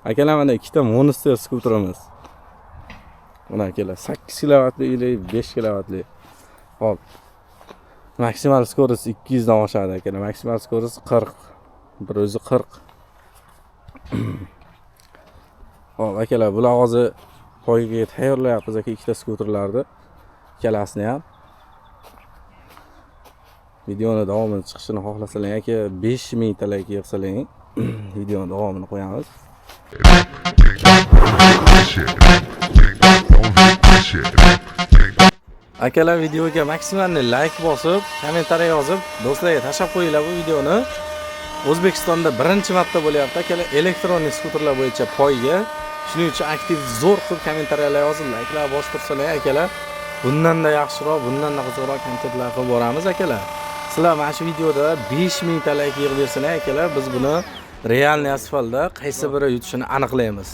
Akalar mana ikkita Monster skuterimiz. Mana akalar 8 kilovatli или 5 kilovatli. Hop. Maksimal skorost 200 dan oshadi akalar. Maksimal skorost 40. Bir o'zi 40. Hop akalar, bular hozir poygaga tayyorlayapmiz aka ikkita skuterlarni. Ikkalasini ham. Videoni davomini chiqishini xohlasalar aka 5000 ta like yig'salang, videoni davomini qo'yamiz. Akalar, videoga maksimalni like bosib, kommentariy yozib, do'stlarga tashlab qo'yinglar bu videoni. O'zbekistonda birinchi marta bo'lyapti akalar elektronlik skuterlar bo'yicha poyga. Shuning uchun aktiv zo'r qilib kommentariyalar yozib, like'lar bostirsalar akalar, bundan-da yaxshiroq, bundan-da qiziqroq kontentlar qilib boramiz akalar. Sizlar mana shu videoda 5000 ta like yig'ib bersanlar akalar, biz buni realniy asfaltda qaysi biri yutishini aniqlaymiz.